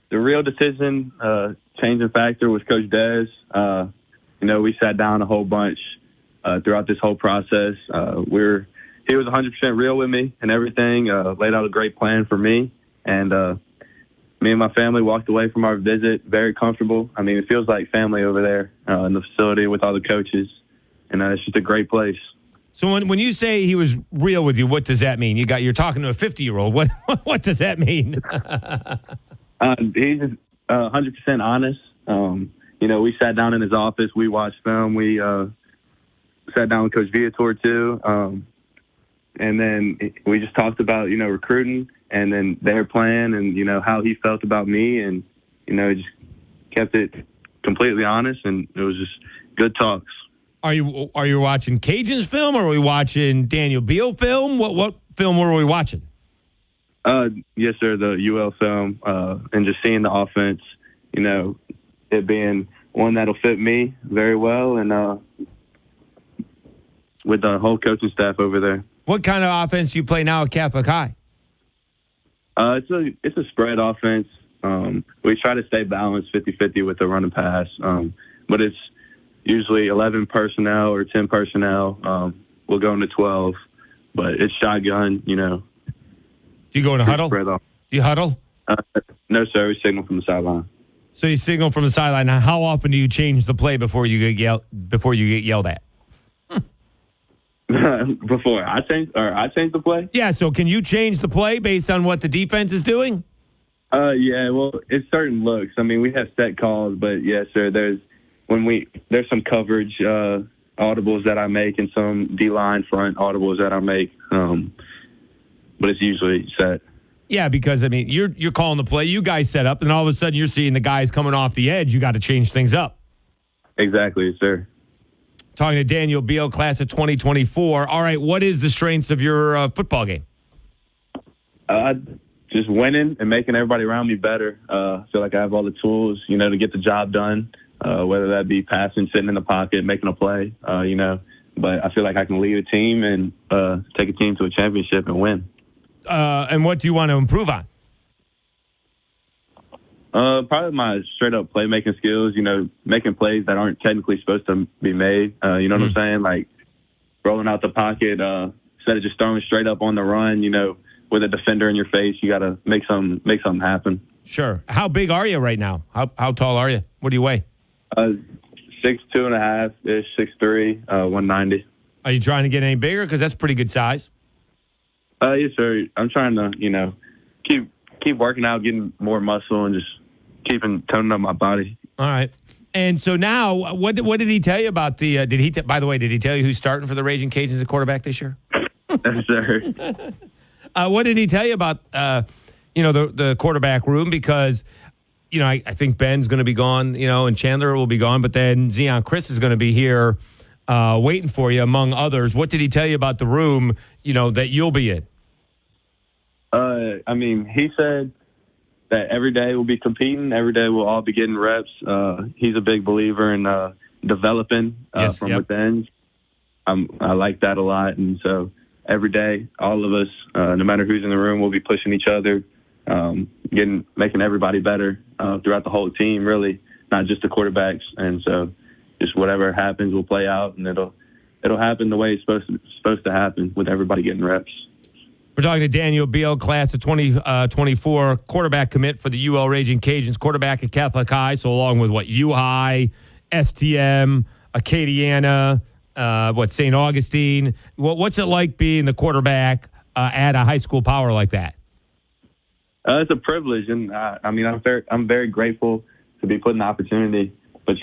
the real decision, changing factor was Coach Deggs. We sat down a whole bunch throughout this whole process. He was 100% real with me and everything, laid out a great plan for me. And me and my family walked away from our visit very comfortable. I mean, it feels like family over there in the facility with all the coaches. And it's just a great place. So when you say he was real with you, what does that mean? You're talking to a 50-year-old. What does that mean? He's just 100% honest. We sat down in his office. We watched film. We sat down with Coach Viator too. And then we just talked about, recruiting and then their plan and, how he felt about me. And, just kept it completely honest. And it was just good talks. Are you watching Cajuns film or are we watching Daniel Beale film? What film were we watching? Yes, sir, the UL film, and just seeing the offense, it being one that'll fit me very well and with the whole coaching staff over there. What kind of offense do you play now at Catholic High? It's a spread offense. We try to stay balanced 50-50 with the run and pass, but it's usually 11 personnel or 10 personnel. We'll go into 12, but it's shotgun, Do you go in a huddle? Do you huddle? No, sir. We signal from the sideline. So you signal from the sideline. Now, how often do you change the play before you get yelled at? Before I change the play? Yeah, so can you change the play based on what the defense is doing? Yeah, well, it's certain looks. I mean, we have set calls, but yes, sir, there's some coverage audibles that I make and some D-line front audibles that I make, but it's usually set. Yeah, because, you're calling the play. You guys set up, and all of a sudden you're seeing the guys coming off the edge. You got to change things up. Exactly, sir. Talking to Daniel Beale, class of 2024. All right, what is the strengths of your football game? Just winning and making everybody around me better. I feel like I have all the tools, to get the job done, whether that be passing, sitting in the pocket, making a play, But I feel like I can lead a team and take a team to a championship and win. And what do you want to improve on? Probably my straight-up playmaking skills, making plays that aren't technically supposed to be made. You know what I'm saying? Like rolling out the pocket instead of just throwing straight up on the run, with a defender in your face. You got to make something happen. Sure. How big are you right now? How tall are you? What do you weigh? 6'2.5" 6'3", 190. Are you trying to get any bigger? Because that's pretty good size. Yes, sir. I'm trying to, keep working out, getting more muscle, and just toning up my body. All right. And so now, what did he tell you about the? By the way, did he tell you who's starting for the Ragin Cajuns at quarterback this year? Yes, sir. What did he tell you about? The quarterback room, because I think Ben's going to be gone, and Chandler will be gone, but then Zion Chris is going to be here waiting for you, among others. What did he tell you about the room, that you'll be in? He said that every day we'll be competing. Every day we'll all be getting reps. He's a big believer in developing from within. I like that a lot. And so every day, all of us, no matter who's in the room, we'll be pushing each other, making everybody better throughout the whole team, really, not just the quarterbacks. And so just whatever happens will play out, and it'll happen the way it's supposed to happen with everybody getting reps. We're talking to Daniel Beale, class of 2024, quarterback commit for the UL Ragin Cajuns, quarterback at Catholic High, so along with U High, STM, Acadiana, St. Augustine. What's it like being the quarterback at a high school power like that? It's a privilege, and I'm very grateful to be put in the opportunity. But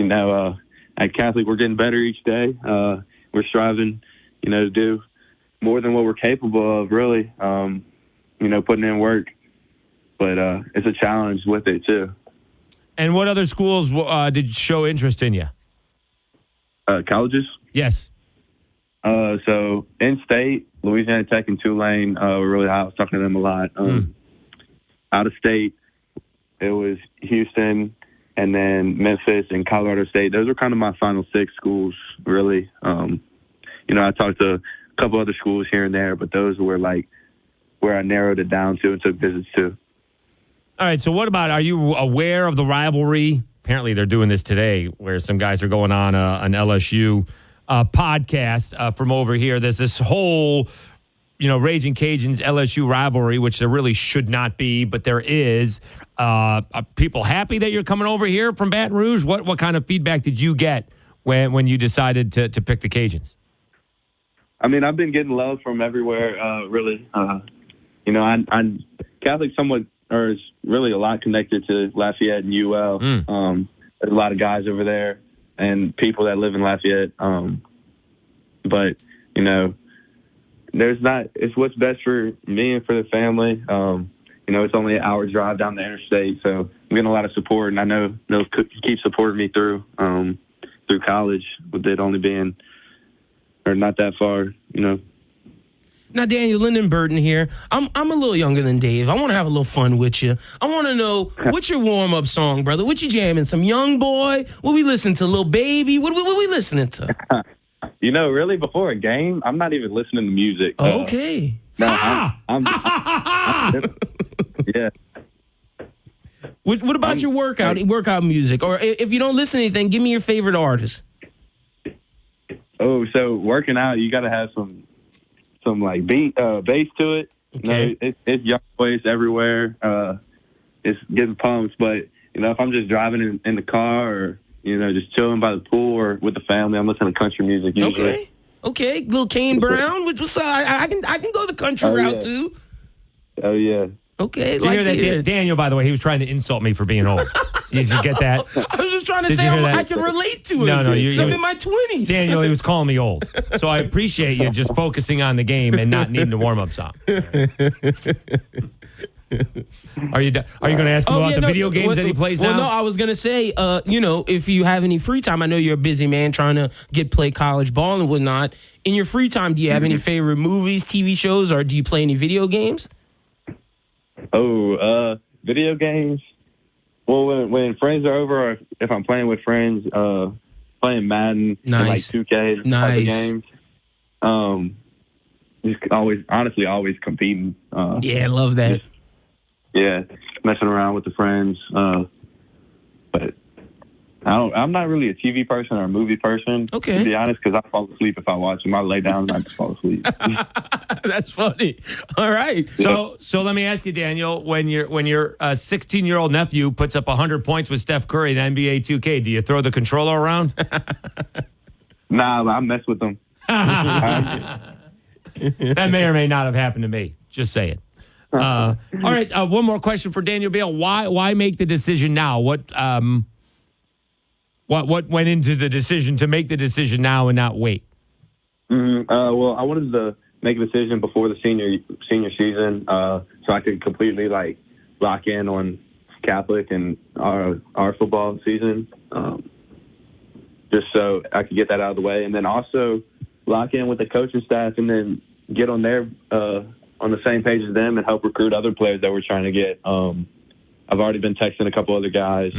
at Catholic, we're getting better each day. We're striving, to do more than what we're capable of, really, putting in work. But it's a challenge with it, too. And what other schools did show interest in you? Colleges? Yes. So in-state, Louisiana Tech and Tulane were really hot. I was talking to them a lot. Out of state, it was Houston and then Memphis and Colorado State. Those were kind of my final six schools, really. I talked to a couple other schools here and there, but those were where I narrowed it down to and took visits to. All right, so what about, are you aware of the rivalry? Apparently they're doing this today where some guys are going on an LSU podcast from over here. There's this whole, Ragin Cajuns LSU rivalry, which there really should not be, but there is. Are people happy that you're coming over here from Baton Rouge? What kind of feedback did you get when you decided to pick the Cajuns? I mean, I've been getting love from everywhere, really. I'm Catholic somewhat, or is really a lot connected to Lafayette and UL. There's a lot of guys over there and people that live in Lafayette. But, it's what's best for me and for the family. It's only an hour drive down the interstate, so I'm getting a lot of support, and I know they'll keep supporting me through college, with it only being, or not that far, Now, Daniel, Lyndon Burton here. I'm a little younger than Dave. I want to have a little fun with you. I want to know, what's your warm-up song, brother? What you jamming? Some Young Boy? What we listening to? Lil Baby? What we listening to? Really, before a game, I'm not even listening to music. Okay. No, I'm yeah. What about your workout music? Or if you don't listen to anything, give me your favorite artist. Oh, so working out, you got to have some like bass to it. Okay. It's Young Boys everywhere. It's getting pumped, but if I'm just driving in the car or just chilling by the pool or with the family, I'm listening to country music usually. Okay. Little Kane Brown, which was I can go the country route too. Oh yeah. Okay. Did you hear that, Daniel? By the way, he was trying to insult me for being old. Did you get that? I was just trying to say I can relate to it. No, I'm in my 20s. Daniel, he was calling me old. So I appreciate you just focusing on the game and not needing a warm-up song. Are you going to ask him about the video games that he plays now? Well, no, I was going to say, if you have any free time, I know you're a busy man trying to play college ball and whatnot. In your free time, do you have any favorite movies, TV shows, or do you play any video games? Oh, video games. Well, when friends are over, or if I'm playing with friends, playing Madden and like 2K type of games. Just always competing. Yeah, I love that. Messing around with the friends. But I'm not really a TV person or a movie person, to be honest, because I fall asleep if I watch them. I lay down and I just fall asleep. That's funny. All right. So let me ask you, Daniel, when your 16-year-old nephew puts up 100 points with Steph Curry in NBA 2K, do you throw the controller around? Nah, I mess with them. That may or may not have happened to me. Just saying. All right. One more question for Daniel Beale. Why make the decision now? What went into the decision to make the decision now and not wait? Well, I wanted to make a decision before the senior season, so I could completely lock in on Catholic and our football season, just so I could get that out of the way, and then also lock in with the coaching staff, and then get on their on the same page as them and help recruit other players that we're trying to get. I've already been texting a couple other guys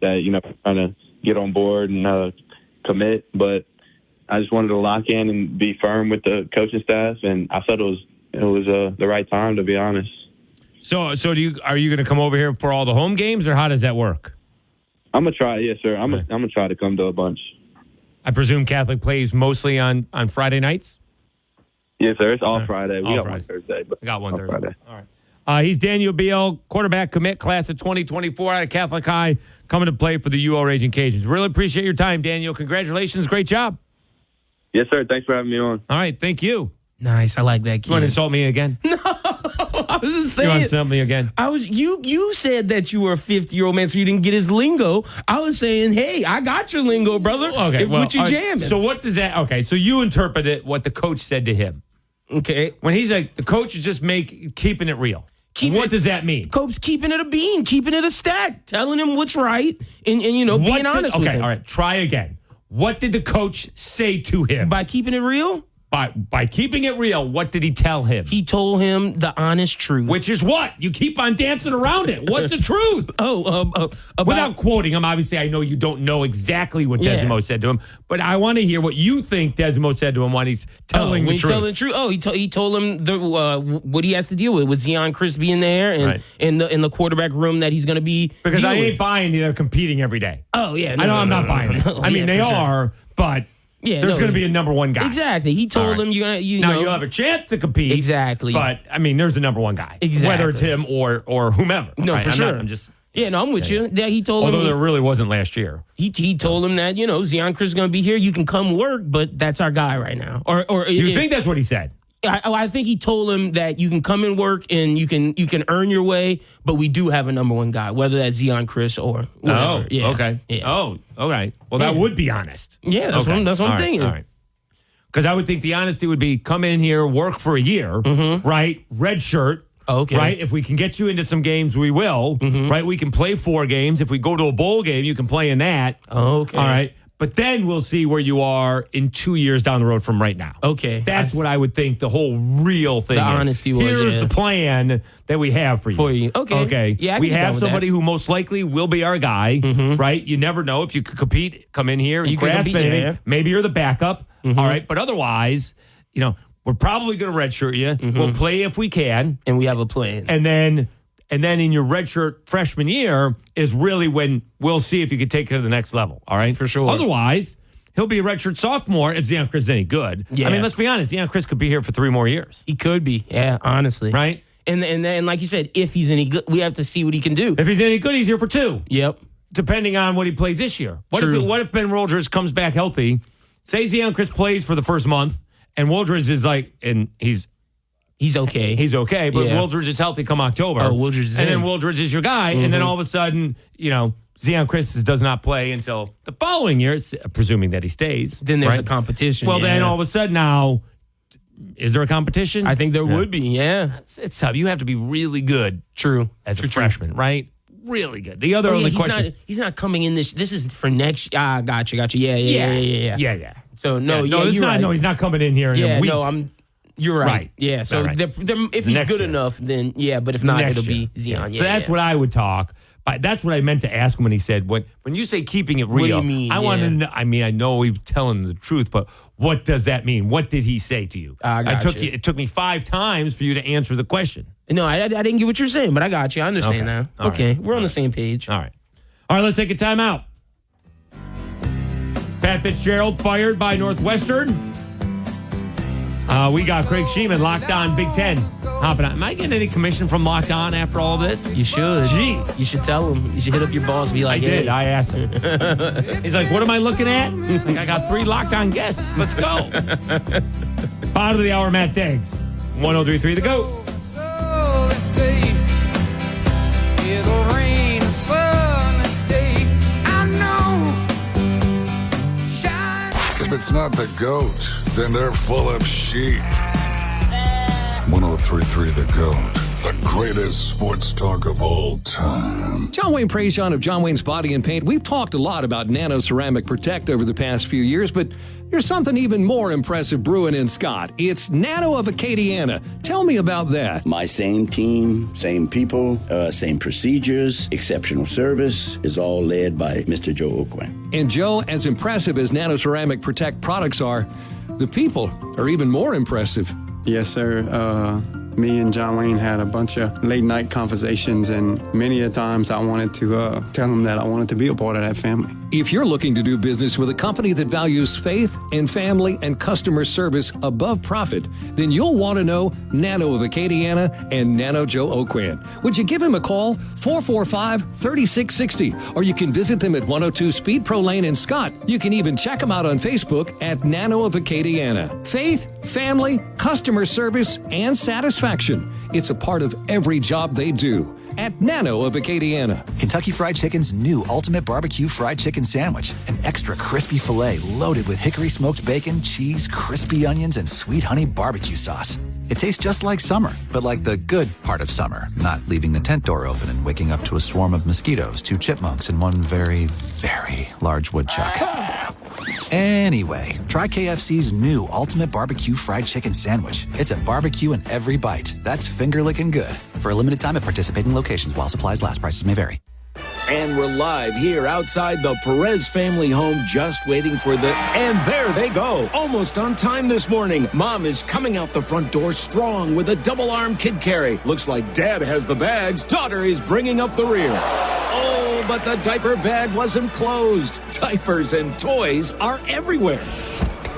that trying to get on board and commit, but I just wanted to lock in and be firm with the coaching staff, and I thought it was the right time, to be honest. So are you going to come over here for all the home games, or how does that work? I'm gonna try, yes, sir. I'm gonna try to come to a bunch. I presume Catholic plays mostly on Friday nights. Yes, sir. It's all Friday. We got one Thursday, but got one Thursday. Friday. All right. He's Daniel Beale, quarterback commit, class of 2024 out of Catholic High, coming to play for the UL Ragin Cajuns. Really appreciate your time, Daniel. Congratulations. Great job. Yes, sir. Thanks for having me on. All right. Thank you. Nice. I like that kid. You want to insult me again? No. I was just saying. You want to insult me again? You said that you were a 50-year-old man, so you didn't get his lingo. I was saying, hey, I got your lingo, brother. Okay. What you jamming? So what does that? Okay. So you interpreted what the coach said to him. Okay. When he's like, the coach is just keeping it real. What does that mean? Coach keeping it a bean, keeping it a stack, telling him what's right, and being honest with him. Okay, all right. Try again. What did the coach say to him? By keeping it real? By keeping it real, what did he tell him? He told him the honest truth. Which is what? You keep on dancing around it. What's the truth? Without quoting him, obviously I know you don't know exactly what Desimo said to him, but I want to hear what you think Desimo said to him when he's telling the truth. Telling the truth. He told him what he has to deal with Zion Chris being there and in the quarterback room that he's going to be. Because I ain't buying they're competing every day. Oh yeah, I'm not buying it. I mean they are, but. Yeah, there's going to be a number one guy. Exactly. He told him you'll have a chance to compete. Exactly. But I mean, there's a number one guy. Exactly. Whether it's him or whomever. No, for sure. I'm with you. Yeah, he told him. Although there really wasn't last year. He told him that Zion Chris is going to be here. You can come work, but that's our guy right now. Or you think that's what he said? I think he told him that you can come and work and you can earn your way, but we do have a number one guy, whether that's Zion Chris or whatever. Oh, yeah. Okay. Yeah. Oh, okay. Well, that would be honest. Yeah, that's what I'm thinking. All right. Because I would think the honesty would be come in here, work for a year, right? Red shirt. Okay. Right? If we can get you into some games, we will. Right? We can play 4 games. If we go to a bowl game, you can play in that. Okay. All right. But then we'll see where you are in 2 years down the road from right now. Okay. That's what I would think the whole real thing is. The honesty was, Here's the plan that we have for you. Okay. Yeah, we have somebody who most likely will be our guy, right? You never know if you could compete, come in here and grasp anything. Yeah. Maybe you're the backup. All right. But otherwise, we're probably going to redshirt you. We'll play if we can. And we have a plan. And then in your redshirt freshman year is really when we'll see if you can take it to the next level. All right? For sure. Otherwise, he'll be a redshirt sophomore if Zion Chris is any good. Yeah. I mean, let's be honest. Zion Chris could be here for 3 more years. He could be. Yeah, honestly. Right? And then, like you said, if he's any good, we have to see what he can do. If he's any good, he's here for 2. Yep. Depending on what he plays this year. What if Ben Woldridge comes back healthy? Say Zion Chris plays for the first month, and Woldridge is He's okay. He's okay, but Woldridge is healthy come October. Oh, Woldridge is then Woldridge is your guy, and then all of a sudden, Zion Chris does not play until the following year, presuming that he stays. Then there's a competition. Well, then all of a sudden now, is there a competition? I think there would be, yeah. It's tough. You have to be really good. True. As a freshman, right? Really good. The other only question. He's not coming in this is for next. Gotcha. Yeah. So, he's not. Right. No, he's not coming in here in a week. You're right. Yeah. So if he's good enough, then but if not, it'll be Zion. Yeah. So that's what I would talk. That's what I meant to ask him when he said, when you say keeping it real, what do you mean? I want to know. I mean, I know he's telling the truth, but what does that mean? What did he say to you? It took me 5 times for you to answer the question. No, I didn't get what you're saying, but I got you. I understand now. Okay. We're on the same page. All right, let's take a timeout. Pat Fitzgerald fired by Northwestern. We got Craig Shemon, Locked On Big Ten. Hopping on. Am I getting any commission from Locked On after all this? You should. Jeez. You should tell him. You should hit up your boss and be like, I did. I asked him. He's like, what am I looking at? He's like, I got 3 Locked On guests. Let's go. Bottom of the hour, Matt Deggs. 103.3 The GOAT. It'll rain a sunny day. I know. If it's not the GOAT, then they're full of sheep. 103.3 The GOAT, the greatest sports talk of all time. John Wayne Prejean of John Wayne's Body and Paint. We've talked a lot about Nano Ceramic Protect over the past few years, but there's something even more impressive brewing in Scott. It's Nano of Acadiana. Tell me about that. My same team, same people, same procedures, exceptional service is all led by Mr. Joe Oquin. And Joe, as impressive as Nano Ceramic Protect products are, the people are even more impressive. Yes, sir. Me and John Wayne had a bunch of late night conversations, and many a times I wanted to tell him that I wanted to be a part of that family. If you're looking to do business with a company that values faith and family and customer service above profit, then you'll want to know Nano of Acadiana and Nano Joe Oquin. Would you give him a call? 445-3660. Or you can visit them at 102 Speed Pro Lane in Scott. You can even check them out on Facebook at Nano of Acadiana. Faith, family, customer service, and satisfaction. It's a part of every job they do. At Nano of Acadiana. Kentucky Fried Chicken's new Ultimate Barbecue Fried Chicken Sandwich. An extra crispy filet loaded with hickory smoked bacon, cheese, crispy onions, and sweet honey barbecue sauce. It tastes just like summer, but like the good part of summer, not leaving the tent door open and waking up to a swarm of mosquitoes, 2 chipmunks, and 1 very, very large woodchuck. Anyway, try KFC's new Ultimate Barbecue Fried Chicken Sandwich. It's a barbecue in every bite. That's finger-licking good. For a limited time at participating locations while supplies last, prices may vary. And we're live here outside the Perez family home, just waiting for and there they go. Almost on time this morning. Mom is coming out the front door strong with a double-arm kid carry. Looks like Dad has the bags. Daughter is bringing up the rear. Oh, but the diaper bag wasn't closed. Diapers and toys are everywhere.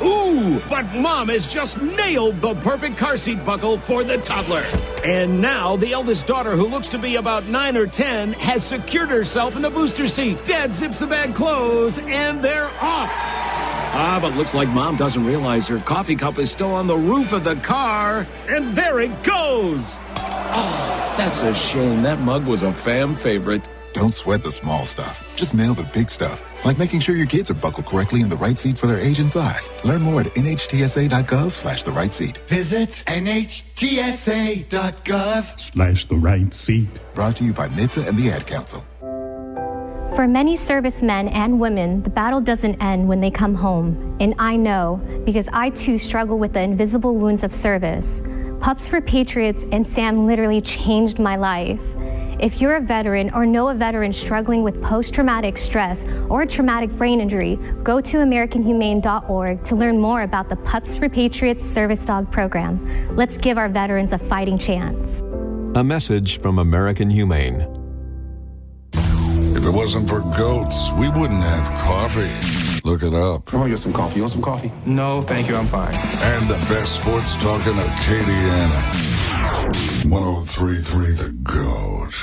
Ooh, but Mom has just nailed the perfect car seat buckle for the toddler. And now the eldest daughter, who looks to be about 9 or 10, has secured herself in the booster seat. Dad zips the bag closed, and they're off. But looks like Mom doesn't realize her coffee cup is still on the roof of the car. And there it goes. Oh, that's a shame. That mug was a fam favorite. Don't sweat the small stuff. Just nail the big stuff, like making sure your kids are buckled correctly in the right seat for their age and size. Learn more at nhtsa.gov/the right seat. Visit nhtsa.gov/the right seat. Brought to you by NHTSA and the Ad Council. For many servicemen and women, the battle doesn't end when they come home. And I know, because I too struggle with the invisible wounds of service. Pups for Patriots and Sam literally changed my life. If you're a veteran or know a veteran struggling with post-traumatic stress or a traumatic brain injury, go to AmericanHumane.org to learn more about the Pups for Patriots Service Dog Program. Let's give our veterans a fighting chance. A message from American Humane. If it wasn't for goats, we wouldn't have coffee. Look it up. I want to get some coffee. You want some coffee? No, thank you. I'm fine. And the best sports talk in Acadiana. 103.3 The Goat.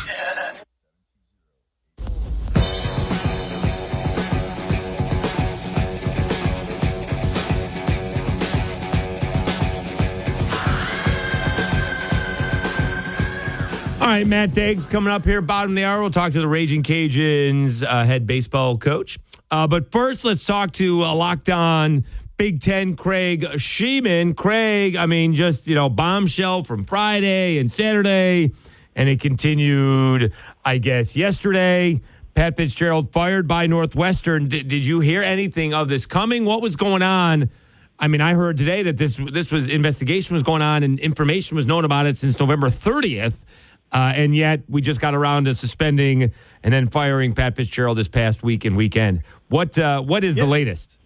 All right, Matt Deggs coming up here, bottom of the hour. We'll talk to the Ragin' Cajuns head baseball coach. But first, let's talk to Locked On Big Ten Craig Shemon. Craig, I mean, just, bombshell from Friday and Saturday, and it continued, I guess, yesterday. Pat Fitzgerald fired by Northwestern. Did you hear anything of this coming? What was going on? I mean, I heard today that this was investigation was going on and information was known about it since November 30th. And yet we just got around to suspending and then firing Pat Fitzgerald this past week and weekend. What is the latest?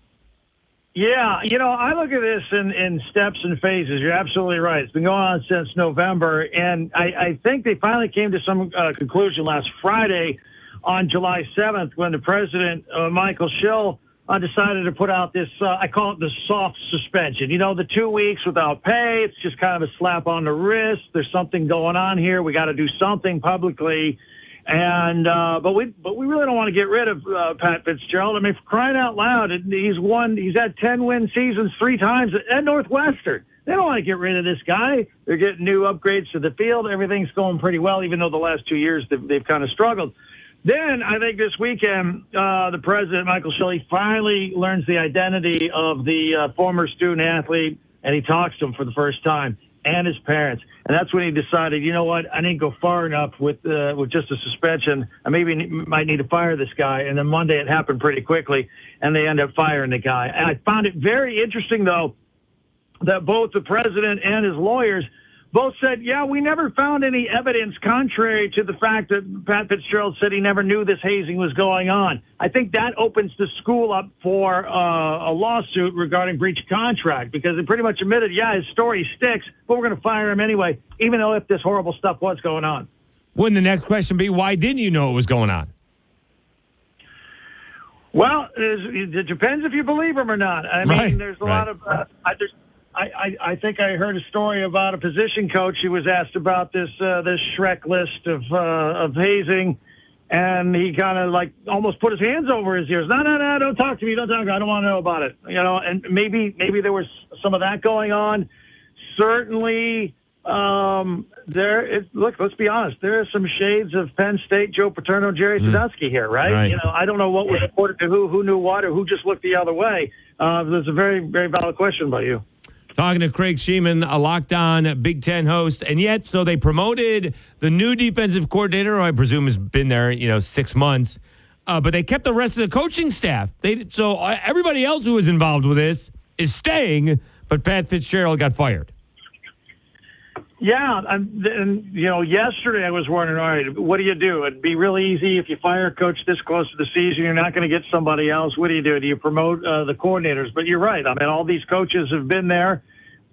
Yeah, I look at this in steps and phases. You're absolutely right. It's been going on since November, and I think they finally came to some conclusion last Friday on July 7th when the president, Michael Schill, decided to put out this, I call it the soft suspension. The 2 weeks without pay, it's just kind of a slap on the wrist. There's something going on here. We got to do something publicly. And but we really don't want to get rid of Pat Fitzgerald. I mean, for crying out loud, he's had 10-win seasons 3 times at Northwestern. They don't want to get rid of this guy. They're getting new upgrades to the field. Everything's going pretty well, even though the last 2 years they've kind of struggled. Then I think this weekend, the president, Michael Shelley, finally learns the identity of the former student athlete, and he talks to him for the first time, and his parents. And that's when he decided, you know what, I didn't go far enough with just a suspension. I maybe might need to fire this guy. And then Monday it happened pretty quickly, and they end up firing the guy. And I found it very interesting, though, that both the president and his lawyers both said, yeah, we never found any evidence contrary to the fact that Pat Fitzgerald said he never knew this hazing was going on. I think that opens the school up for a lawsuit regarding breach of contract, because they pretty much admitted, yeah, his story sticks, but we're going to fire him anyway, even though if this horrible stuff was going on. Wouldn't the next question be, why didn't you know it was going on? Well, it depends if you believe him or not. I mean, there's a lot of I think I heard a story about a position coach who was asked about this Shrek list of hazing, and he kind of like almost put his hands over his ears. No, don't talk to me. Don't talk to me. I don't want to know about it. And maybe there was some of that going on. Certainly, look, let's be honest. There are some shades of Penn State, Joe Paterno, Jerry Sadowski here, right? I don't know what was reported to who knew what, or who just looked the other way. That's a very, very valid question by you. Talking to Craig Shemon, a Locked On Big Ten host. And yet, so they promoted the new defensive coordinator, who I presume has been there, 6 months. but they kept the rest of the coaching staff. So everybody else who was involved with this is staying, but Pat Fitzgerald got fired. Yeah, and yesterday I was wondering, all right, what do you do? It'd be really easy if you fire a coach this close to the season. You're not going to get somebody else. What do you do? Do you promote the coordinators? But you're right. I mean, all these coaches have been there.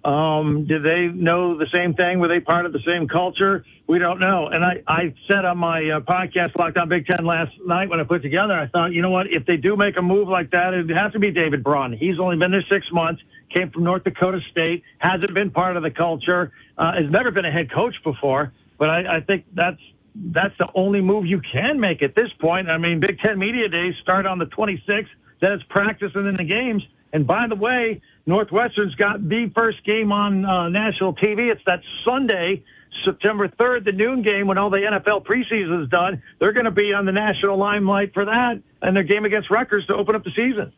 Did they know the same thing? Were they part of the same culture? We don't know. And I said on my podcast, Locked On Big Ten, last night when I put together, I thought, you know what, if they do make a move like that, it'd have to be David Braun. He's only been there 6 months, came from North Dakota State, hasn't been part of the culture, has never been a head coach before. But I think that's the only move you can make at this point. I mean, Big Ten Media Days start on the 26th, then it's practice and then the games. And by the way, Northwestern's got the first game on national TV. It's that Sunday, September 3rd, the noon game when all the NFL preseason is done. They're going to be on the national limelight for that and their game against Rutgers to open up the season.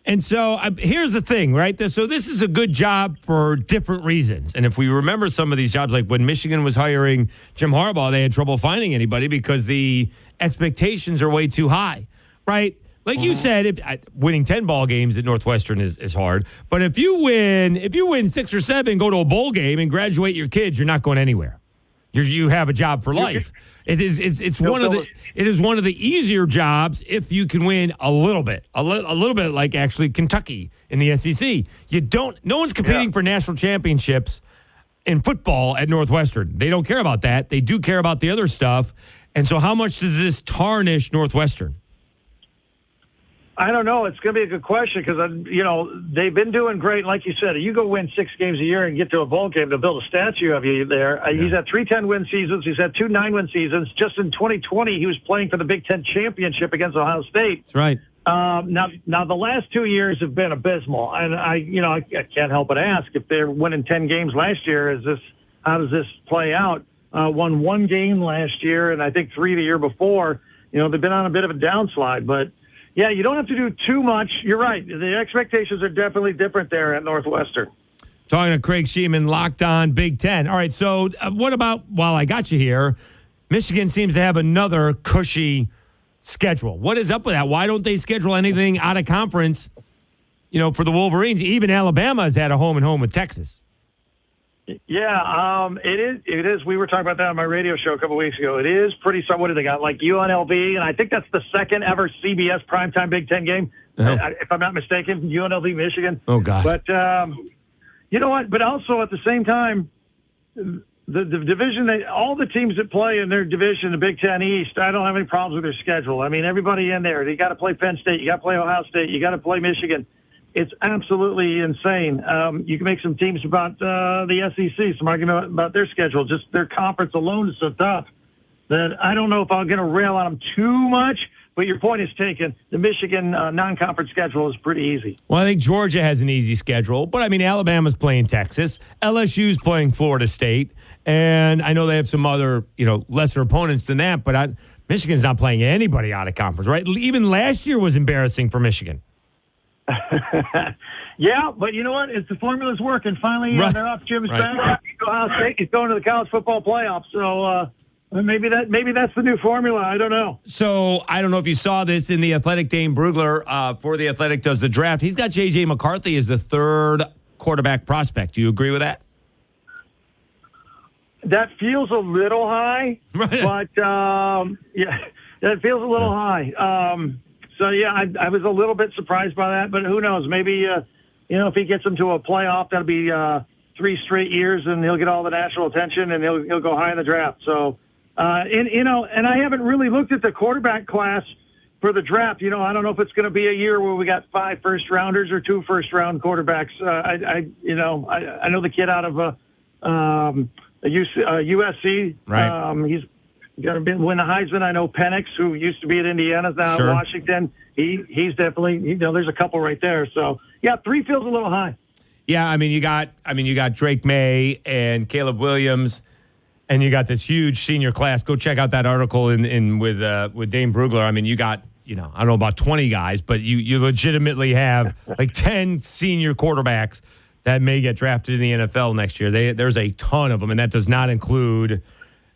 And so here's the thing, right? So this is a good job for different reasons. And if we remember some of these jobs, like when Michigan was hiring Jim Harbaugh, they had trouble finding anybody because the expectations are way too high, right? Like you said, winning 10 ball games at Northwestern is hard. But if you win 6 or 7, go to a bowl game and graduate your kids, you're not going anywhere. You have a job for life. It is one of the easier jobs if you can win a little bit like actually Kentucky in the SEC. No one's competing for national championships in football at Northwestern. They don't care about that. They do care about the other stuff. And so how much does this tarnish Northwestern? I don't know. It's going to be a good question because, they've been doing great. Like you said, you go win 6 games a year and get to a bowl game to build a statue of you there. He's had 3 10-win seasons. He's had 2 9-win seasons. Just in 2020, he was playing for the Big Ten championship against Ohio State. That's right. Now the last 2 years have been abysmal. And I can't help but ask if they're winning 10 games last year, how does this play out? Won 1 game last year and I think 3 the year before. They've been on a bit of a downslide, but yeah, you don't have to do too much. You're right. The expectations are definitely different there at Northwestern. Talking to Craig Shemon, Locked On Big Ten. All right, so what about, while I got you here, Michigan seems to have another cushy schedule. What is up with that? Why don't they schedule anything out of conference, for the Wolverines? Even Alabama has had a home-and-home with Texas. Yeah, it is. We were talking about that on my radio show a couple weeks ago. It is pretty. What do they got? Like UNLV, and I think that's the second ever CBS primetime Big Ten game, if I'm not mistaken. UNLV, Michigan. Oh God! But you know what? But also at the same time, the division, all the teams that play in their division, the Big Ten East, I don't have any problems with their schedule. I mean, everybody in there, they got to play Penn State, you got to play Ohio State, you got to play Michigan. It's absolutely insane. You can make some teams about the SEC, some argument about their schedule. Just their conference alone is so tough that I don't know if I'm going to rail on them too much. But your point is taken. The Michigan non-conference schedule is pretty easy. Well, I think Georgia has an easy schedule. But, I mean, Alabama's playing Texas. LSU's playing Florida State. And I know they have some other, lesser opponents than that. But Michigan's not playing anybody out of conference, right? Even last year was embarrassing for Michigan. Yeah, but you know what? It's the formula's working. Finally, they're off Jim's back. Ohio State is going to the college football playoffs. So maybe that's the new formula. I don't know. So I don't know if you saw this in The Athletic. Dane Brugler for The Athletic does the draft. He's got J.J. McCarthy as the 3rd quarterback prospect. Do you agree with that? That feels a little high, but yeah, that feels a little high. So, yeah, I was a little bit surprised by that, but who knows? Maybe, if he gets them to a playoff, that'll be 3 straight years, and he'll get all the national attention, and he'll go high in the draft. So, and I haven't really looked at the quarterback class for the draft. I don't know if it's going to be a year where we got 5 first-rounders or 2 first-round quarterbacks. I know the kid out of USC. Right. He's got to win the Heisman. I know Penix, who used to be at Indiana, is now at Washington. He's definitely, there's a couple right there. So, yeah, 3 feels a little high. Yeah, you got Drake May and Caleb Williams, and you got this huge senior class. Go check out that article with Dane Brugler. You got, I don't know about 20 guys, but you legitimately have like 10 senior quarterbacks that may get drafted in the NFL next year. There's a ton of them, and that does not include,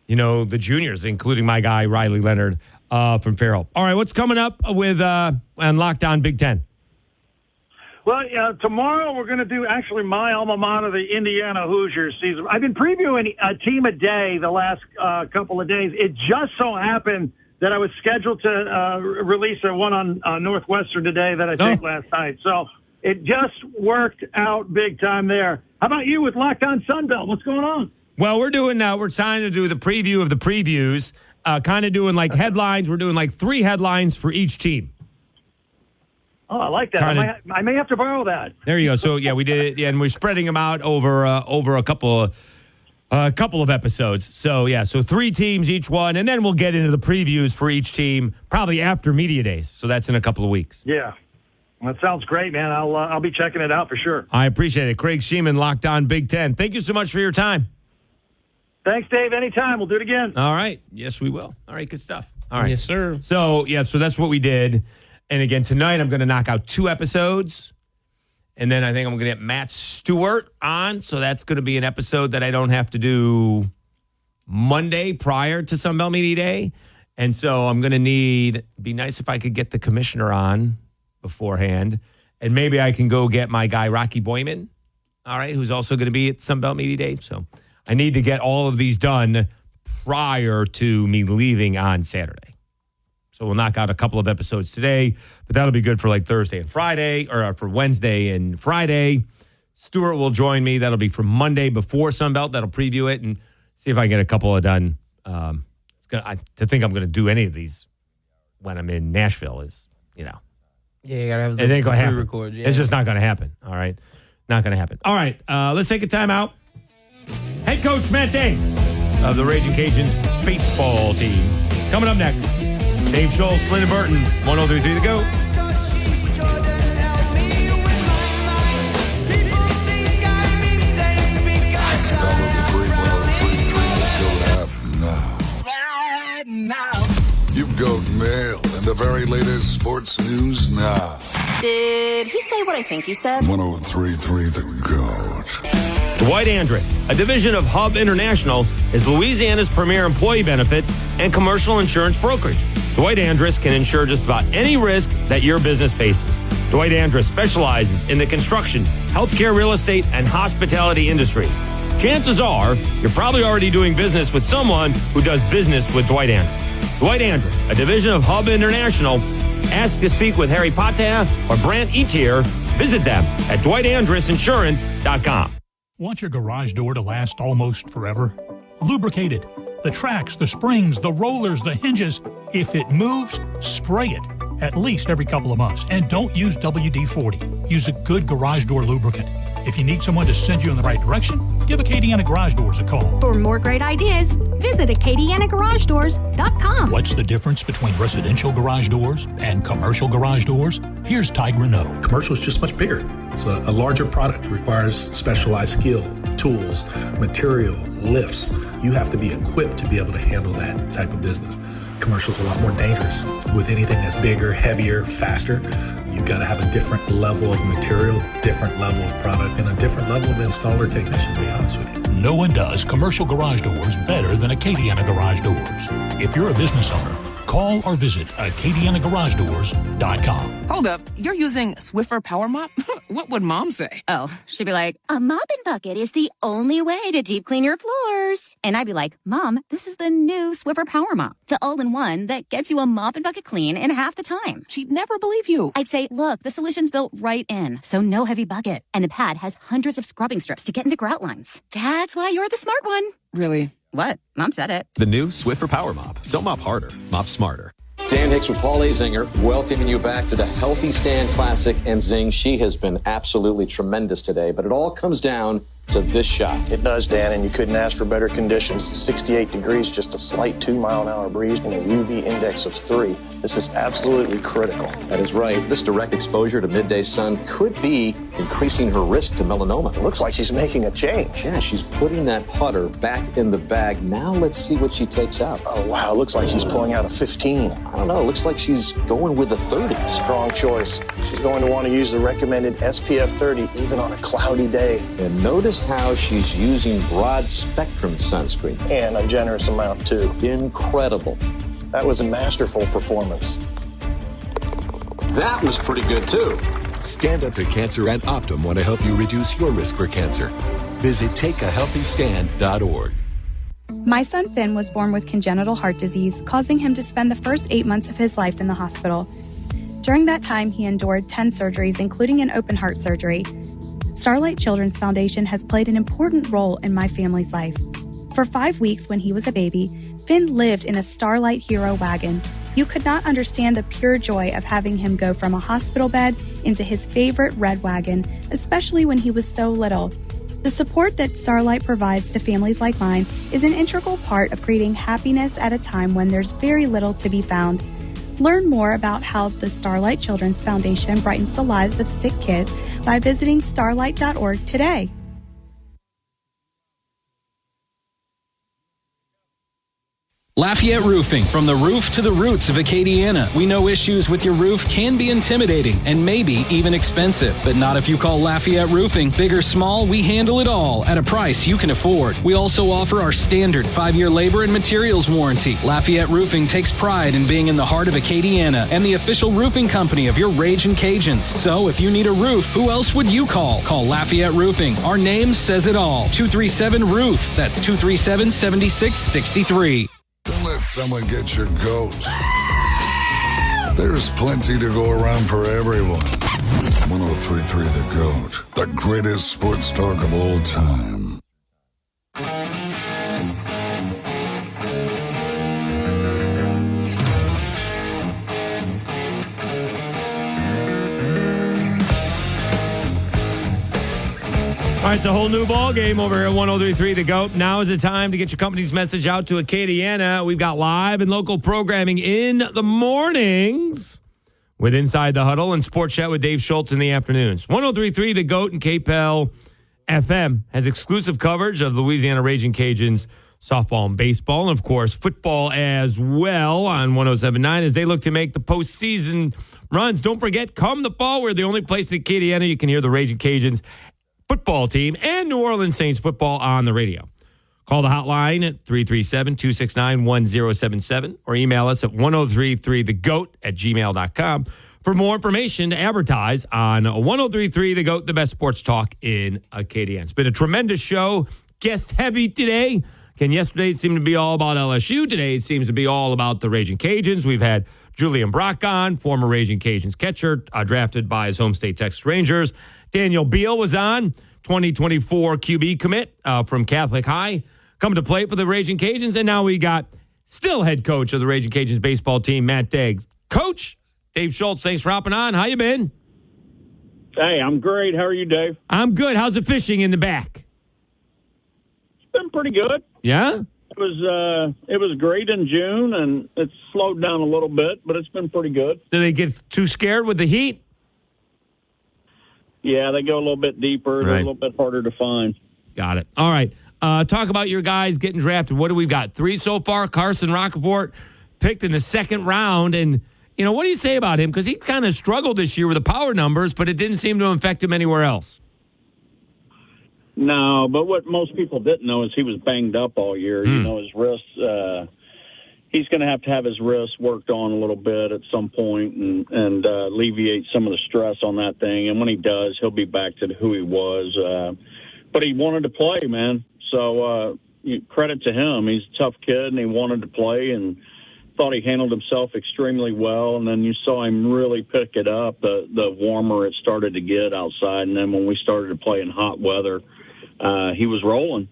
the juniors, including my guy Riley Leonard from Farrell. All right, what's coming up with on Lockdown Big Ten? Well, tomorrow we're going to do actually my alma mater, the Indiana Hoosiers season. I've been previewing a team a day the last couple of days. It just so happened that I was scheduled to release one on Northwestern today that I taped last night. So it just worked out big time there. How about you with Locked On Sunbelt? What's going on? Well, we're trying to do the preview of the previews, kind of doing like headlines. We're doing like 3 headlines for each team. Oh, I like that. I may have to borrow that. There you go. So, yeah, we did it, and we're spreading them out over a couple of episodes. So, yeah, 3 teams each one, and then we'll get into the previews for each team probably after Media Days. So that's in a couple of weeks. Yeah. That sounds great, man. I'll be checking it out for sure. I appreciate it. Craig Shemon, Locked On Big Ten. Thank you so much for your time. Thanks, Dave. Anytime. We'll do it again. All right. Yes, we will. All right. Good stuff. All right. Yes, sir. So that's what we did. And again, tonight I'm going to knock out 2 episodes. And then I think I'm going to get Matt Stewart on. So that's going to be an episode that I don't have to do Monday prior to Sunbelt Media Day. And so I'm going to be nice if I could get the commissioner on beforehand. And maybe I can go get my guy, Rocky Boyman, all right, who's also going to be at Sunbelt Media Day. So I need to get all of these done prior to me leaving on Saturday. So we'll knock out a couple of episodes today, but that'll be good for like Thursday and Friday, or for Wednesday and Friday. Stuart will join me. That'll be for Monday before Sunbelt. That'll preview it and see if I get a couple of done. To think I'm going to do any of these when I'm in Nashville is, Yeah, you got to have it ain't gonna happen. Record, yeah. It's just not going to happen. All right. Not going to happen. All right. Let's take a timeout. Head coach Matt Deggs of the Ragin' Cajuns baseball team. Coming up next. Dave Schultz, Lyndon Burton, 103.3 to go. You've got mail and the very latest sports news now. Did he say what I think he said? 103.3 The Goat. Dwight Andrus, a division of Hub International, is Louisiana's premier employee benefits and commercial insurance brokerage. Dwight Andrus can insure just about any risk that your business faces. Dwight Andrus specializes in the construction, healthcare, real estate, and hospitality industry. Chances are you're probably already doing business with someone who does business with Dwight Andrus. Dwight Andrus, a division of Hub International. Ask to speak with Harry Patea or Brant Etier. Visit them at DwightAndrusInsurance.com. Want your garage door to last almost forever? Lubricate it. The tracks, the springs, the rollers, the hinges. If it moves, spray it at least every couple of months. And don't use WD-40. Use a good garage door lubricant. If you need someone to send you in the right direction, give Acadiana Garage Doors a call. For more great ideas, visit AcadianaGarageDoors.com. What's the difference between residential garage doors and commercial garage doors? Here's Ty Greneau. Commercial is just much bigger. It's a larger product. It requires specialized skill, tools, material, lifts. You have to be equipped to be able to handle that type of business. Commercial is a lot more dangerous. With anything that's bigger, heavier, faster, you've got to have a different level of material, different level of product, and a different level of installer technician, to be honest with you. No one does commercial garage doors better than Acadiana Garage Doors. If you're a business owner, call or visit AcadianaGarageDoors.com. Hold up, you're using Swiffer Power Mop? What would Mom say? Oh, she'd be like, a mopping bucket is the only way to deep clean your floors. And I'd be like, Mom, this is the new Swiffer Power Mop, the all-in-one that gets you a mop and bucket clean in half the time. She'd never believe you. I'd say, look, the solution's built right in, so no heavy bucket. And the pad has hundreds of scrubbing strips to get into grout lines. That's why you're the smart one. Really? What? Mom said it. The new Swiffer Power Mop. Don't mop harder, mop smarter. Dan Hicks with Paul Azinger, welcoming you back to the Healthy Stand Classic. And Zing, she has been absolutely tremendous today, but it all comes down to this shot. It does, Dan, and you couldn't ask for better conditions. 68 degrees, just a slight 2-mile-an-hour breeze, and a UV index of 3. This is absolutely critical. That is right. This direct exposure to midday sun could be increasing her risk to melanoma. It looks like she's making a change. Yeah, she's putting that putter back in the bag. Now let's see what she takes out. Oh, wow. It looks like she's pulling out a 15. I don't know. It looks like she's going with a 30. Strong choice. She's going to want to use the recommended SPF 30 even on a cloudy day. And notice how she's using broad spectrum sunscreen. And a generous amount, too. Incredible. That was a masterful performance. That was pretty good, too. Stand Up to Cancer and Optum want to help you reduce your risk for cancer. Visit takeahealthystand.org. My son Finn was born with congenital heart disease, causing him to spend the first 8 months of his life in the hospital. During that time, he endured 10 surgeries, including an open heart surgery. Starlight Children's Foundation has played an important role in my family's life. For 5 weeks when he was a baby, Finn lived in a Starlight Hero wagon. You could not understand the pure joy of having him go from a hospital bed into his favorite red wagon, especially when he was so little. The support that Starlight provides to families like mine is an integral part of creating happiness at a time when there's very little to be found. Learn more about how the Starlight Children's Foundation brightens the lives of sick kids by visiting starlight.org today. Lafayette Roofing, from the roof to the roots of Acadiana. We know issues with your roof can be intimidating and maybe even expensive, but not if you call Lafayette Roofing. Big or small, we handle it all at a price you can afford. We also offer our standard 5-year labor and materials warranty. Lafayette Roofing takes pride in being in the heart of Acadiana and the official roofing company of your Ragin Cajuns. So if you need a roof, who else would you call? Call Lafayette Roofing. Our name says it all. 237-ROOF. That's 237-7663. Don't let someone get your goat. There's plenty to go around for everyone. 103.3 The GOAT, the greatest sports talk of all time. All right, it's a whole new ball game over here at 103.3 The GOAT. Now is the time to get your company's message out to Acadiana. We've got live and local programming in the mornings with Inside the Huddle and SportsChat with Dave Schultz in the afternoons. 103.3 The GOAT and KPEL FM has exclusive coverage of Louisiana Ragin Cajuns softball and baseball, and, of course, football as well on 107.9 as they look to make the postseason runs. Don't forget, come the fall, we're the only place in Acadiana you can hear the Ragin Cajuns football team and New Orleans Saints football on the radio. Call the hotline at 337-269-1077 or email us at 1033thegoat@gmail.com for more information to advertise on 103.3 The GOAT, the best sports talk in Acadiana. It's been a tremendous show. Guest heavy today. Again, yesterday it seemed to be all about LSU. Today it seems to be all about the Ragin Cajuns. We've had Julian Brock on, former Ragin Cajuns catcher, drafted by his home state Texas Rangers. Daniel Beale was on, 2024 QB commit from Catholic High, coming to play for the Ragin Cajuns. And now we got still head coach of the Ragin Cajuns baseball team, Matt Deggs. Coach, Dave Schultz, thanks for hopping on. How you been? Hey, I'm great. How are you, Dave? I'm good. How's the fishing in the back? It's been pretty good. Yeah? It was great in June, and it's slowed down a little bit, but it's been pretty good. Do they get too scared with the heat? Yeah, they go a little bit deeper. They're a little bit harder to find. Got it. All right. Talk about your guys getting drafted. What do we got? 3 so far. Carson Rockefort picked in the second round. And, you know, what do you say about him? Because he kind of struggled this year with the power numbers, but it didn't seem to affect him anywhere else. No, but what most people didn't know is he was banged up all year. You know, his wrist, he's going to have his wrist worked on a little bit at some point and alleviate some of the stress on that thing. And when he does, he'll be back to who he was. But he wanted to play, man. So credit to him. He's a tough kid, and he wanted to play and thought he handled himself extremely well. And then you saw him really pick it up the warmer it started to get outside. And then when we started to play in hot weather, he was rolling.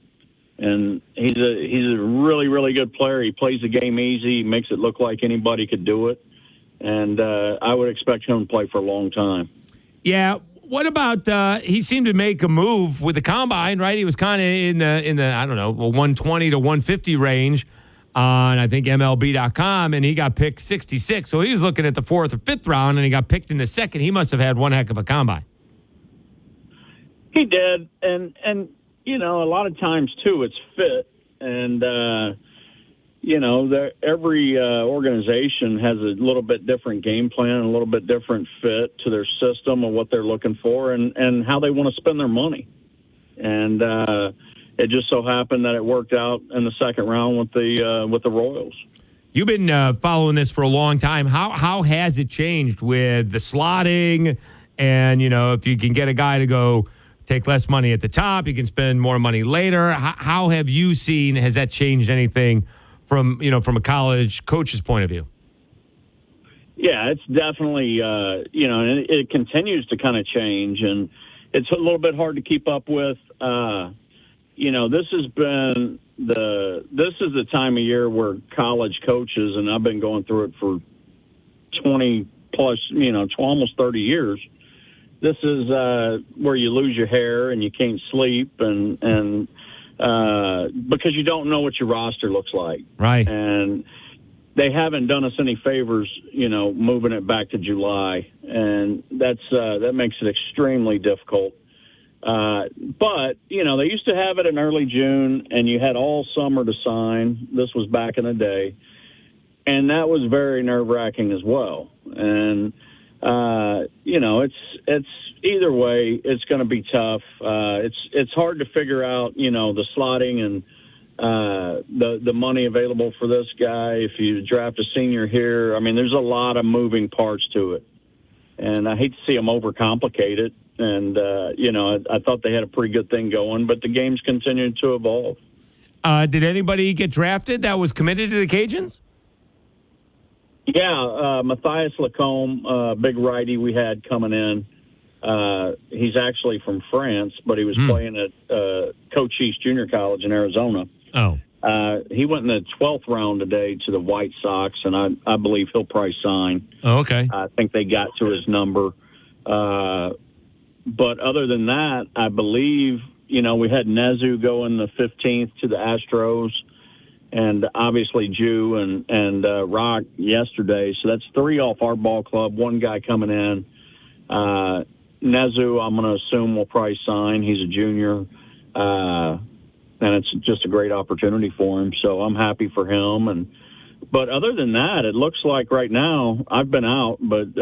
And he's a really, really good player. He plays the game easy. He makes it look like anybody could do it. And I would expect him to play for a long time. Yeah. What about he seemed to make a move with the combine, right? He was kind of in the I don't know, 120 to 150 range on I think MLB.com, and he got picked 66. So he was looking at the 4th or 5th round, and he got picked in the 2nd. He must have had one heck of a combine. He did, and you know, a lot of times, too, it's fit. And, you know, every organization has a little bit different game plan, a little bit different fit to their system of what they're looking for and how they want to spend their money. And it just so happened that it worked out in the 2nd round with the Royals. You've been following this for a long time. How has it changed with the slotting? And, if you can get a guy to go take less money at the top, you can spend more money later. How have you seen, has that changed anything from a college coach's point of view? Yeah, it's definitely, and it continues to kind of change, and it's a little bit hard to keep up with. This has been this is the time of year where college coaches, and I've been going through it for 20 plus, almost 30 years. This is where you lose your hair and you can't sleep, and because you don't know what your roster looks like. Right. And they haven't done us any favors, moving it back to July, and that makes it extremely difficult. But, they used to have it in early June, and you had all summer to sign. This was back in the day. And that was very nerve-wracking as well. And, it's either way, it's going to be tough. It's hard to figure out, the slotting and the money available for this guy. If you draft a senior here, I mean, there's a lot of moving parts to it. And I hate to see them overcomplicate it. And, I thought they had a pretty good thing going, but the game's continuing to evolve. Did anybody get drafted that was committed to the Cajuns? Yeah, Matthias Lacombe, big righty we had coming in. He's actually from France, but he was playing at Cochise Junior College in Arizona. Oh. He went in the 12th round today to the White Sox, and I believe he'll probably sign. Oh, okay. I think they got to his number. But other than that, I believe, we had Nezu go in the 15th to the Astros, and obviously Jew and Rock yesterday. So that's 3 off our ball club, 1 guy coming in. Nezu, I'm going to assume, will probably sign. He's a junior, and it's just a great opportunity for him. So I'm happy for him. But other than that, it looks like right now, I've been out, but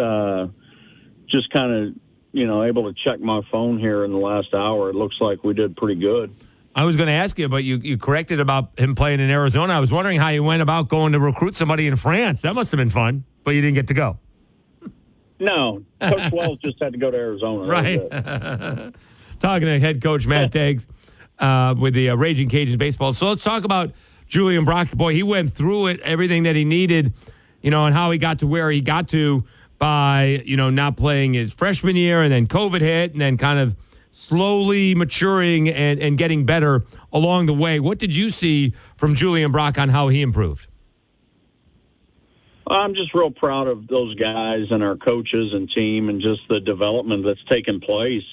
just kind of, able to check my phone here in the last hour. It looks like we did pretty good. I was going to ask you, but you corrected about him playing in Arizona. I was wondering how you went about going to recruit somebody in France. That must have been fun, but you didn't get to go. No, Coach Wells just had to go to Arizona. Right. Talking to head coach Matt Deggs with the Ragin Cajuns baseball. So let's talk about Julian Brock. Boy, he went through it, everything that he needed, and how he got to where he got to by, not playing his freshman year, and then COVID hit, and then kind of slowly maturing and getting better along the way. What did you see from Julian Brock on how he improved? I'm just real proud of those guys and our coaches and team, and just the development that's taken place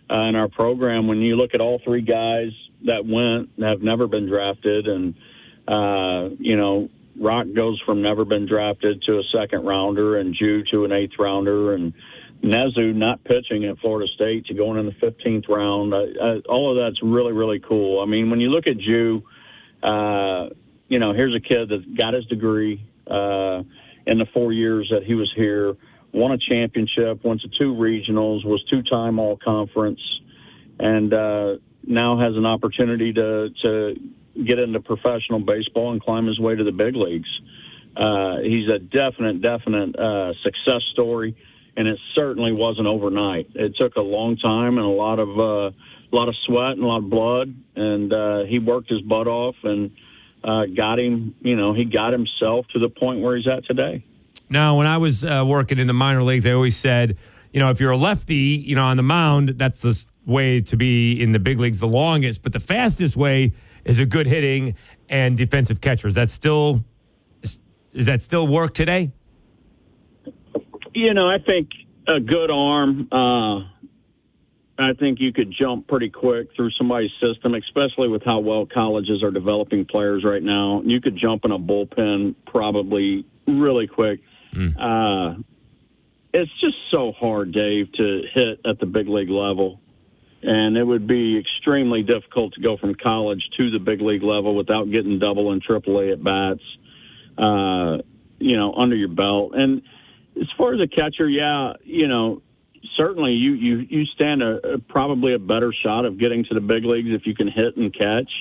in our program. When you look at all 3 guys that went, have never been drafted, and, Rock goes from never been drafted to a 2nd rounder, and Jew to an 8th rounder, and Nezu not pitching at Florida State to going in the 15th round. All of that's really, really cool. I mean, when you look at Jew, here's a kid that got his degree in the 4 years that he was here, won a championship, went to 2 regionals, was 2-time all-conference, and now has an opportunity to get into professional baseball and climb his way to the big leagues. He's a definite success story, and it certainly wasn't overnight. It took a long time and a lot of sweat and a lot of blood, and he worked his butt off and got him. He got himself to the point where he's at today. Now, when I was working in the minor leagues, I always said, if you're a lefty, on the mound, that's the way to be in the big leagues the longest. But the fastest way is a good hitting and defensive catcher. Is that still work today? I think a good arm. I think you could jump pretty quick through somebody's system, especially with how well colleges are developing players right now. You could jump in a bullpen probably really quick. It's just so hard, Dave, to hit at the big league level. And it would be extremely difficult to go from college to the big league level without getting double and triple A at bats, under your belt. And as far as a catcher, certainly you stand probably a better shot of getting to the big leagues if you can hit and catch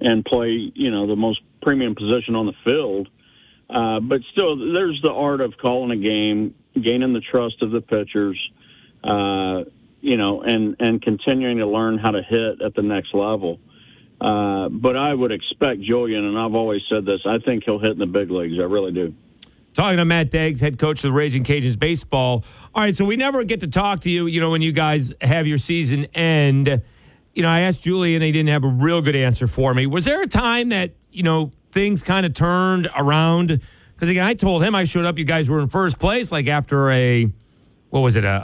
and play, the most premium position on the field. But still, there's the art of calling a game, gaining the trust of the pitchers, and continuing to learn how to hit at the next level. But I would expect Julian, and I've always said this, I think he'll hit in the big leagues. I really do. Talking to Matt Deggs, head coach of the Ragin Cajuns baseball. All right, so we never get to talk to you, when you guys have your season end. I asked Julian, he didn't have a real good answer for me. Was there a time that, things kind of turned around? Because, again, I told him I showed up, you guys were in first place, like after a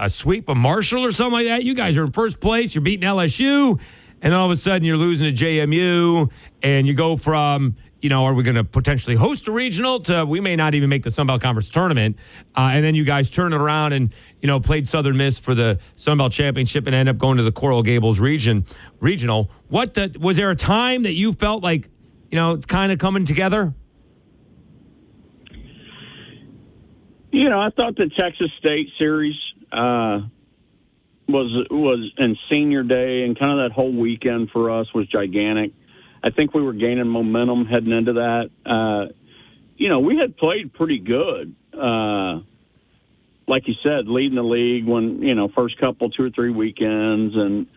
sweep of Marshall or something like that? You guys are in first place, you're beating LSU, and all of a sudden you're losing to JMU, and you go from, are we going to potentially host a regional to we may not even make the Sun Belt Conference tournament, and then you guys turn it around and, played Southern Miss for the Sun Belt Championship and end up going to the Coral Gables regional. Was there a time that you felt like, it's kind of coming together? I thought the Texas State series was in senior day, and kind of that whole weekend for us was gigantic. I think we were gaining momentum heading into that. We had played pretty good. Like you said, leading the league when, first couple, 2 or 3 weekends, and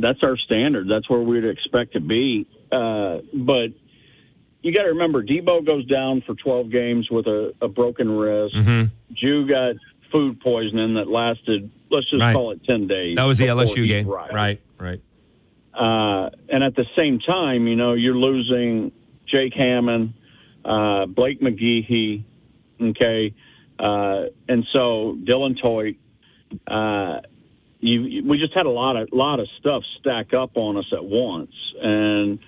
that's our standard. That's where we'd expect to be. But you got to remember, Debo goes down for 12 games with a broken wrist. Mm-hmm. Jew got food poisoning that lasted, let's just call it 10 days. That was the LSU game. Right. And at the same time, you're losing Jake Hammond, Blake McGehee, okay, and so Dylan Toit. We just had a lot of stuff stack up on us at once, and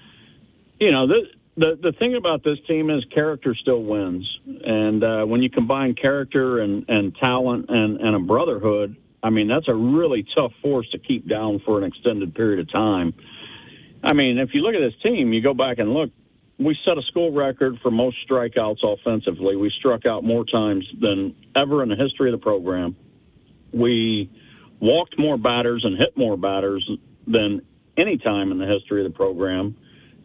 the thing about this team is character still wins, and when you combine character and talent and a brotherhood, I mean, that's a really tough force to keep down for an extended period of time. I mean, if you look at this team, you go back and look, we set a school record for most strikeouts offensively. We struck out more times than ever in the history of the program. We walked more batters and hit more batters than any time in the history of the program.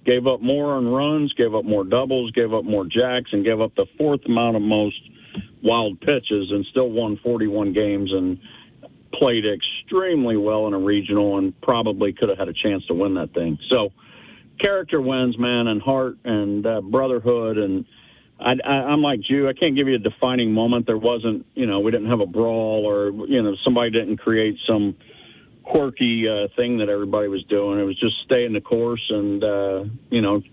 Gave up more on runs, gave up more doubles, gave up more jacks, and gave up the 4th amount of most wild pitches, and still won 41 games and played extremely well in a regional and probably could have had a chance to win that thing. So character wins, man, and heart and brotherhood. And I'm like you. I can't give you a defining moment. There wasn't, we didn't have a brawl or, somebody didn't create some quirky thing that everybody was doing. It was just staying the course and,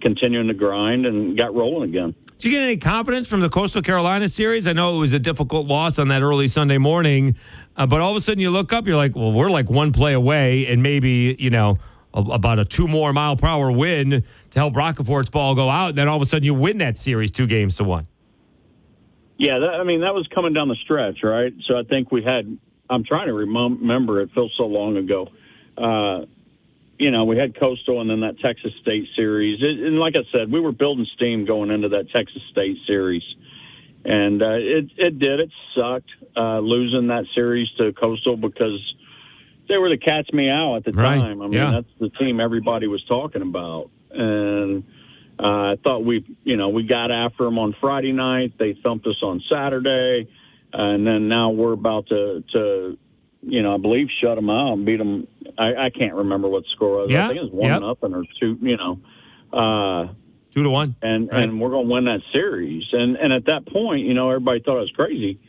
continuing to grind and got rolling again. Did you get any confidence from the Coastal Carolina series? I know it was a difficult loss on that early Sunday morning, but all of a sudden you look up, you're like, well, we're like one play away and maybe, about a 2 more mile per hour win to help Rockefort's ball go out. And then all of a sudden you win that series 2-1. Yeah, that was coming down the stretch, right? So I think we had, I'm trying to remember, it feels so long ago. We had Coastal and then that Texas State series. And like I said, we were building steam going into that Texas State series. And it sucked losing that series to Coastal because they were the cat's meow at the time. I mean, that's the team everybody was talking about. And I thought we got after them on Friday night. They thumped us on Saturday. And then now we're about to I believe shut them out and beat them. I can't remember what the score was. Yeah. I think it was 1-0 or 2, 2-1. And we're going to win that series. And at that point, everybody thought I was crazy.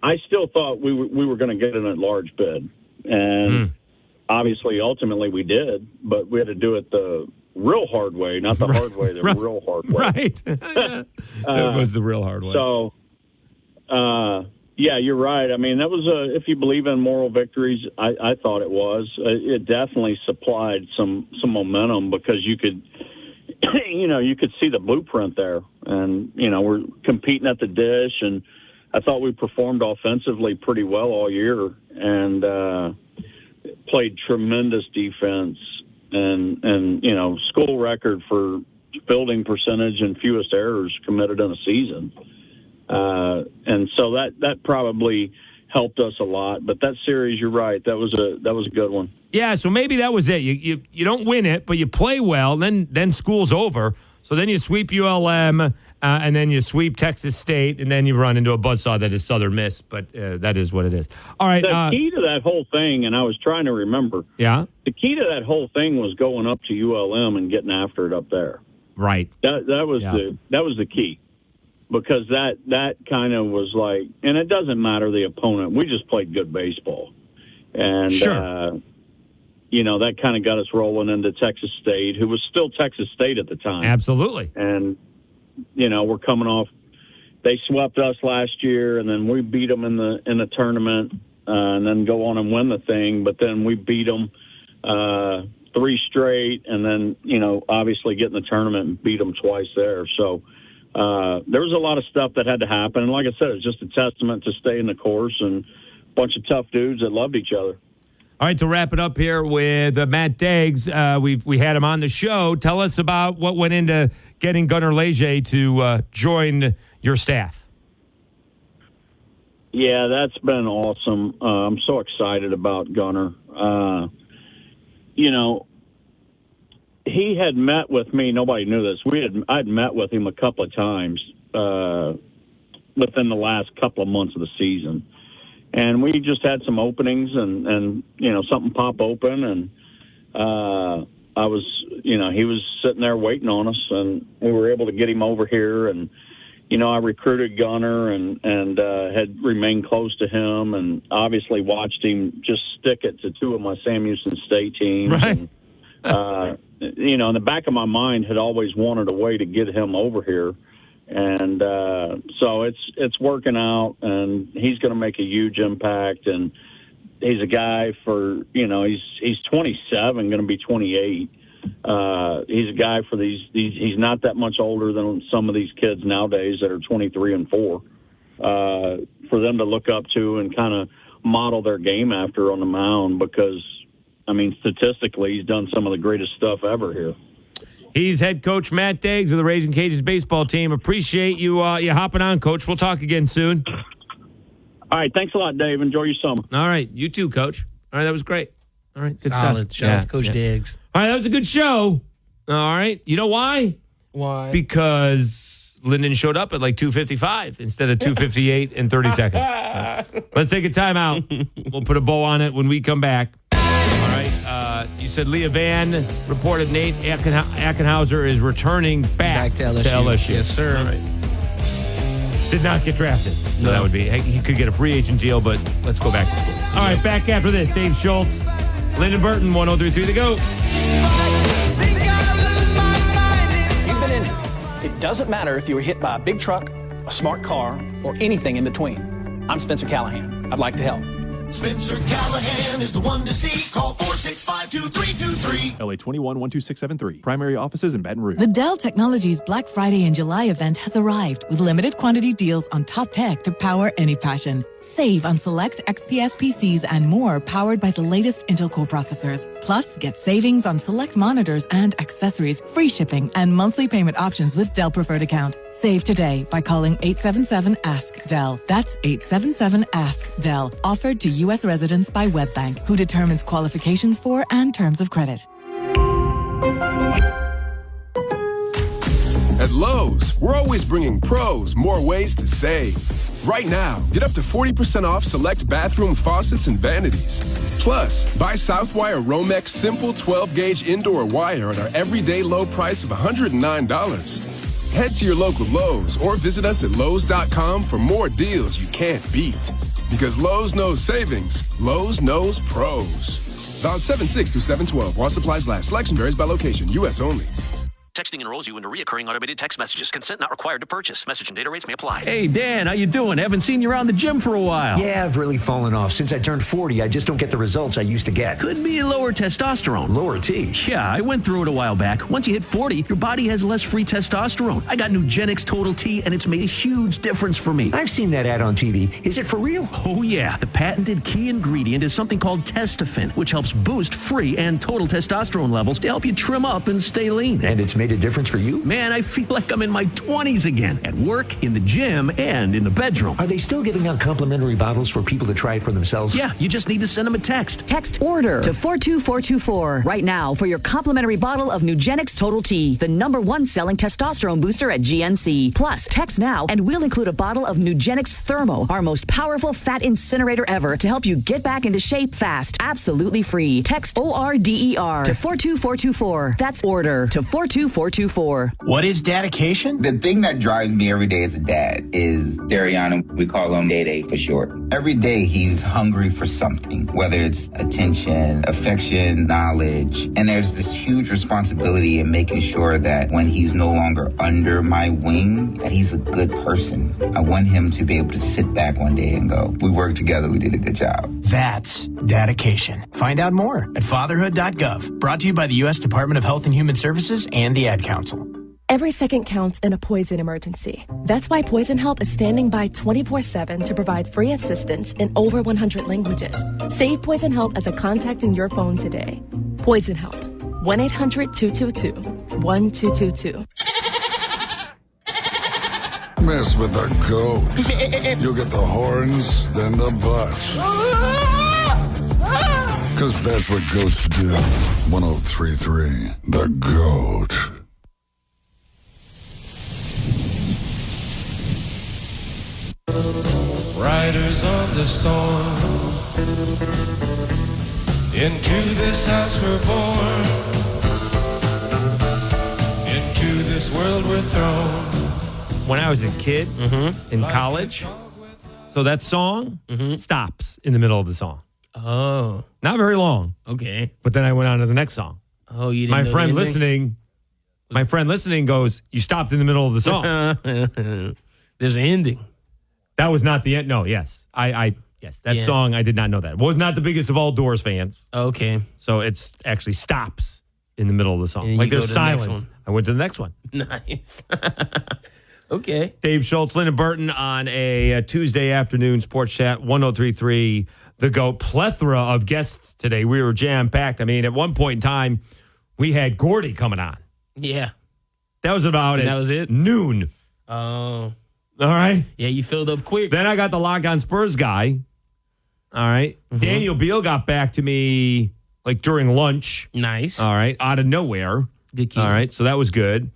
I still thought we were going to get an at-large bid. And obviously, ultimately, we did. But we had to do it the real hard way, not the hard way, the real hard way. Right. It was the real hard way. So, yeah, you're right. I mean, that was if you believe in moral victories, I thought it was. It definitely supplied some momentum because you could, you could see the blueprint there. And, we're competing at the dish, and I thought we performed offensively pretty well all year and played tremendous defense and school record for fielding percentage and fewest errors committed in a season. And so that probably helped us a lot. But that series, you're right, that was a good one. Yeah, so maybe that was it. You don't win it, but you play well. Then school's over. So then you sweep ULM, and then you sweep Texas State, and then you run into a buzzsaw that is Southern Miss. But that is what it is. All right. The key to that whole thing, and I was trying to remember. Yeah. The key to that whole thing was going up to ULM and getting after it up there. Right. That was the key, because that kind of was like, and it doesn't matter the opponent. We just played good baseball, and sure. That kind of got us rolling into Texas State, who was still Texas State at the time. Absolutely. And we're coming off. They swept us last year, and then we beat them in the tournament, and then go on and win the thing. But then we beat them 3 straight, and then obviously get in the tournament and beat them twice there. So there was a lot of stuff that had to happen, and like I said, it's just a testament to staying the course and a bunch of tough dudes that loved each other. All right, to wrap it up here with Matt Deggs, we had him on the show. Tell us about what went into getting Gunnar Leger to join your staff. Yeah, that's been awesome. I'm so excited about Gunnar. He had met with me. Nobody knew this. I'd met with him a couple of times within the last couple of months of the season. And we just had some openings and something pop open. And I was, he was sitting there waiting on us, and we were able to get him over here. And, I recruited Gunnar and had remained close to him, and obviously watched him just stick it to 2 of my Sam Houston State teams. Right. And, in the back of my mind had always wanted a way to get him over here. And so it's working out, and he's going to make a huge impact. And he's a guy for, he's 27, going to be 28. He's a guy for these. He's not that much older than some of these kids nowadays that are 23 and 4. For them to look up to and kind of model their game after on the mound, because, statistically, he's done some of the greatest stuff ever here. He's head coach Matt Deggs of the Ragin Cajuns baseball team. Appreciate you hopping on, Coach. We'll talk again soon. All right. Thanks a lot, Dave. Enjoy your summer. All right. You too, Coach. All right. That was great. All right. Good Solid. stuff. Shout out to Coach Deggs. All right. That was a good show. All right. You know why? Why? Because Lyndon showed up at like 2:55 instead of 2:58 and 30 seconds. Let's take a timeout. We'll put a bow on it when we come back. All right. You said Leah Van reported Nate Ackenhauser is returning back to LSU. Yes, sir. All right. Did not get drafted. So that would be, he could get a free agent deal, but let's go back to school. All right, back after this. Dave Schultz, Lyndon Burton, 103.3 The GOAT. You've been injured. It doesn't matter if you were hit by a big truck, a smart car, or anything in between. I'm Spencer Callahan. I'd like to help. Spencer Callahan is the one to see. Call 465-2323. LA 21-12673. Primary offices in Baton Rouge. The Dell Technologies Black Friday and July event has arrived with limited quantity deals on top tech to power any passion. Save on select XPS PCs and more powered by the latest Intel Core processors. Plus, get savings on select monitors and accessories, free shipping, and monthly payment options with Dell Preferred Account. Save today by calling 877-ASK-DELL. That's 877-ASK-DELL. Offered to U.S. residents by WebBank, who determines qualifications for and terms of credit. At Lowe's, we're always bringing pros more ways to save. Right now, get up to 40% off select bathroom faucets and vanities. Plus, buy Southwire Romex Simple 12-gauge indoor wire at our everyday low price of $109. Head to your local Lowe's or visit us at Lowe's.com for more deals you can't beat. Because Lowe's knows savings, Lowe's knows pros. Valid 7/6 through 7/12 while supplies last. Selection varies by location. U.S. only. Texting enrolls you into recurring automated text messages. Consent not required to purchase. Message and data rates may apply. Hey, Dan, how you doing? Haven't seen you around the gym for a while. Yeah, I've really fallen off. Since I turned 40, I just don't get the results I used to get. Could be lower testosterone. Lower T? Yeah, I went through it a while back. Once you hit 40, your body has less free testosterone. I got Nugenix Total T, and it's made a huge difference for me. I've seen that ad on TV. Is it for real? Oh, yeah. The patented key ingredient is something called Testofen, which helps boost free and total testosterone levels to help you trim up and stay lean. And it's made made a difference for you? Man, I feel like I'm in my 20s again. At work, in the gym, and in the bedroom. Are they still giving out complimentary bottles for people to try it for themselves? Yeah, you just need to send them a text. Text ORDER to 42424 right now for your complimentary bottle of Nugenix Total T, the #1 selling testosterone booster at GNC. Plus, text now and we'll include a bottle of Nugenix Thermo, our most powerful fat incinerator ever, to help you get back into shape fast. Absolutely free. Text ORDER to 42424. That's ORDER to 42424. What is dedication? The thing that drives me every day as a dad is Dariana. We call him Day for short. Every day he's hungry for something, whether it's attention, affection, knowledge. And there's this huge responsibility in making sure that when he's no longer under my wing, that he's a good person. I want him to be able to sit back one day and go, we worked together, we did a good job. That's dedication. Find out more at fatherhood.gov. Brought to you by the U.S. Department of Health and Human Services and the Ad Council. Every second counts in a poison emergency. That's why Poison Help is standing by 24/7 to provide free assistance in over 100 languages. Save Poison Help as a contact in your phone today. Poison Help. 1-800-222-1222. Mess with the goat. You'll get the horns, then the butt. Because that's what goats do. 103.3, The Goat. Riders on the storm. Into this house we're born. Into this world we're thrown. When I was a kid in college, so that song stops in the middle of the song. Oh. Not very long. Okay. But then I went on to the next song. Oh, you didn't My know friend the ending? listening goes, you stopped in the middle of the song. There's an ending. That was not the end. No, yes. Yes, that song, I did not know that. Was not the biggest of all Doors fans. Okay. So it's actually stops in the middle of the song. And Like you go there's to the next silence. one. I went to the next one. Nice. Okay. Dave Schultz, Lyndon Burton on a Tuesday afternoon Sports Chat, 103.3 The GOAT. Plethora of guests today. We were jam-packed. I mean, at one point in time, we had Gordy coming on. Yeah. That was about That was it? noon. Oh. All right. Yeah, you filled up quick. Then I got the Lock On Spurs guy. All right. Daniel Beale got back to me like during lunch. Nice. All right. Out of nowhere. Good kid. All right. So that was good.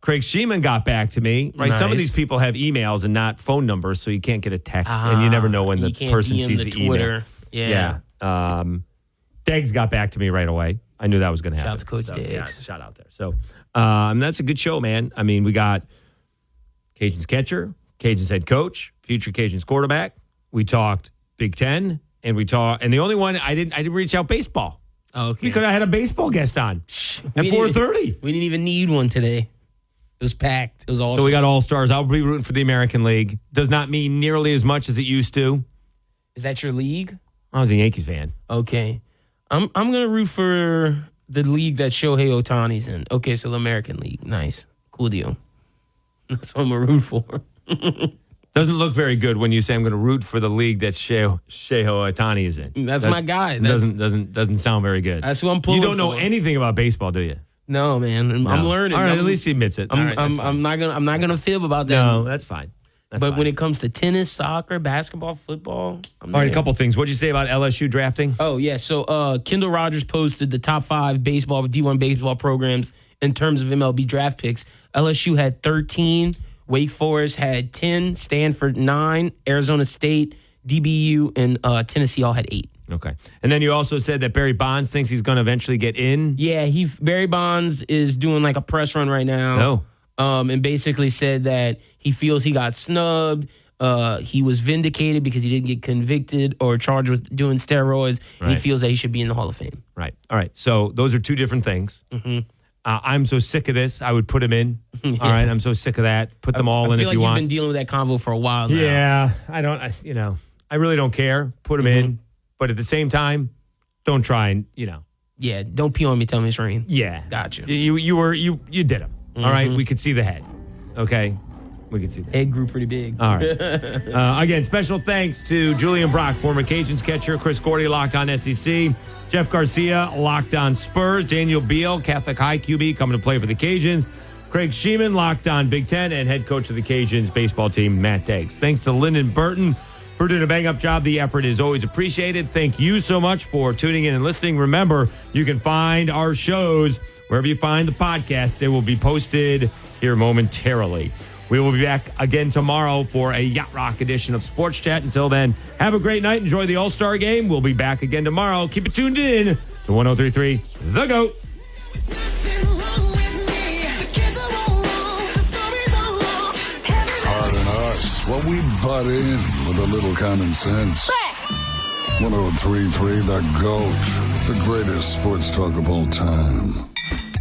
Craig Shemon got back to me. Right. Some of Nice. these people have emails and not phone numbers, so you can't get a text, and you never know when the You can't person DM sees the the Twitter. email. Yeah. Deggs got back to me right away. I knew that was going to happen. Shout out to Coach Deggs. Yeah, shout out there. So that's a good show, man. I mean, we got Cajuns catcher, Cajuns head coach, future Cajuns quarterback. We talked Big Ten, and the only one I didn't reach out baseball. Okay. Because I had a baseball guest on at 4:30. We didn't even need one today. It was packed. It was awesome. So we got all stars. I'll be rooting for the American League. Does not mean nearly as much as it used to. Is that your league? I was a Yankees fan. Okay. I'm gonna root for the league that Shohei Ohtani's in. Okay, so the American League. Nice. Cool deal. That's what I'm gonna root for. Doesn't look very good when you say I'm going to root for the league that Shohei Ohtani is in. That's That my guy. Doesn't sound very good. That's who I'm pulling You don't know for. anything about baseball, do you? No, man. I'm learning. All right, at least he admits it. All right, that's fine. I'm not gonna fib about that. No, that's fine. But when it comes to tennis, soccer, basketball, football, All right, a couple things. What'd you say about LSU drafting? Oh, yeah. So Kendall Rogers posted the top 5 D1 baseball programs in terms of MLB draft picks. LSU had 13. Wake Forest had 10. Stanford 9. Arizona State, DBU, and Tennessee all had 8. Okay. And then you also said that Barry Bonds thinks he's going to eventually get in. Yeah, Barry Bonds is doing like a press run right now. And basically said that he feels he got snubbed. He was vindicated because he didn't get convicted or charged with doing steroids. And he Right. feels that he should be in the Hall of Fame. Right. All right. So those are two different things. Mm-hmm. I'm so sick of this. I would put him in. All right. I'm so sick of that. Put them all in if you I feel like you've want. been dealing with that convo for a while now. Yeah. I really don't care. Put him in. But at the same time, don't try and, Yeah, don't pee on me, tell me it's rain. Yeah. Gotcha. You did him. All right. We could see the head. Okay. We can see that. Egg grew pretty big. All right. Again, special thanks to Julian Brock, former Cajuns catcher, Chris Gordy, Locked On SEC, Jeff Garcia, Locked On Spurs, Daniel Beale, Catholic High QB, coming to play for the Cajuns, Craig Shemon, Locked On Big Ten, and head coach of the Cajuns baseball team, Matt Deggs. Thanks to Lyndon Burton for doing a bang-up job. The effort is always appreciated. Thank you so much for tuning in and listening. Remember, you can find our shows wherever you find the podcast. They will be posted here momentarily. We will be back again tomorrow for a Yacht Rock edition of Sports Chat. Until then, have a great night. Enjoy the All-Star game. We'll be back again tomorrow. Keep it tuned in to 103.3 The GOAT. Pardon us while we butt in with a little common sense. 103.3 The GOAT, the greatest sports talk of all time.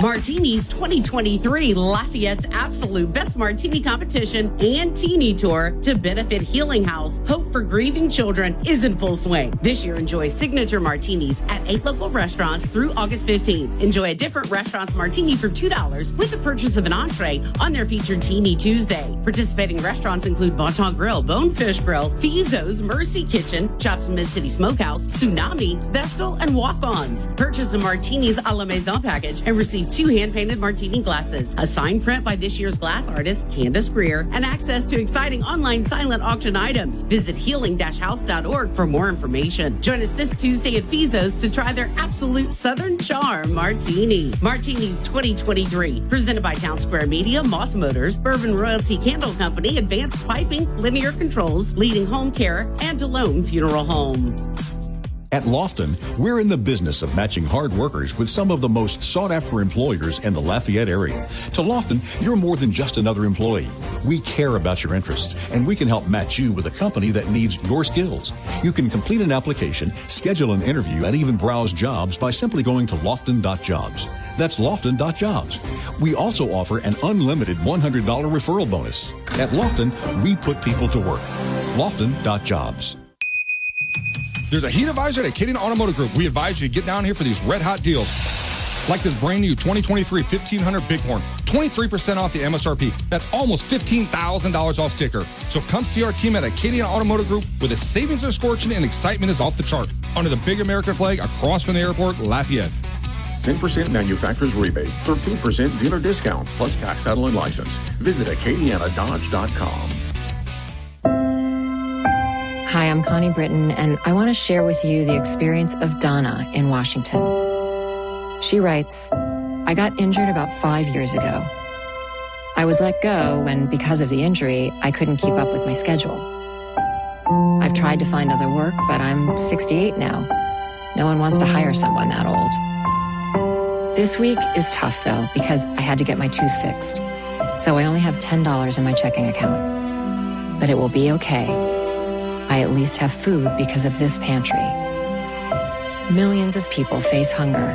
Martini's 2023 Lafayette's Absolute Best Martini Competition and Teenie Tour to benefit Healing House Hope for Grieving Children is in full swing. This year, enjoy signature martinis at 8 local restaurants through August 15th. Enjoy a different restaurant's martini for $2 with the purchase of an entree on their featured Teenie Tuesday. Participating restaurants include Bonton Grill, Bonefish Grill, Fizo's, Mercy Kitchen, Chops Mid-City Smokehouse, Tsunami, Vestal, and Walk-Ons. Purchase a Martinis a la Maison package and receive 2 hand-painted martini glasses, a signed print by this year's glass artist, Candace Greer, and access to exciting online silent auction items. Visit healing-house.org for more information. Join us this Tuesday at Fizo's to try their Absolute Southern Charm Martini. Martini's 2023, presented by Town Square Media, Moss Motors, Bourbon Royalty Candle Company, Advanced Piping, Linear Controls, Leading Home Care, and DeLone Funeral Home. At Lofton, we're in the business of matching hard workers with some of the most sought-after employers in the Lafayette area. To Lofton, you're more than just another employee. We care about your interests, and we can help match you with a company that needs your skills. You can complete an application, schedule an interview, and even browse jobs by simply going to lofton.jobs. That's lofton.jobs. We also offer an unlimited $100 referral bonus. At Lofton, we put people to work. Lofton.jobs. There's a heat advisor at Acadian Automotive Group. We advise you to get down here for these red hot deals. Like this brand new 2023 1500 Bighorn, 23% off the MSRP. That's almost $15,000 off sticker. So come see our team at Acadian Automotive Group where the savings are scorching and excitement is off the chart. Under the big American flag across from the airport, Lafayette. 10% manufacturer's rebate, 13% dealer discount, plus tax, title, and license. Visit acadianadodge.com. Hi, I'm Connie Britton, and I want to share with you the experience of Donna in Washington. She writes, I got injured about 5 years ago. I was let go when, because of the injury, I couldn't keep up with my schedule. I've tried to find other work, but I'm 68 now. No one wants to hire someone that old. This week is tough, though, because I had to get my tooth fixed. So I only have $10 in my checking account. But it will be okay. I at least have food because of this pantry. Millions of people face hunger.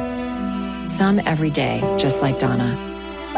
Some every day, just like Donna.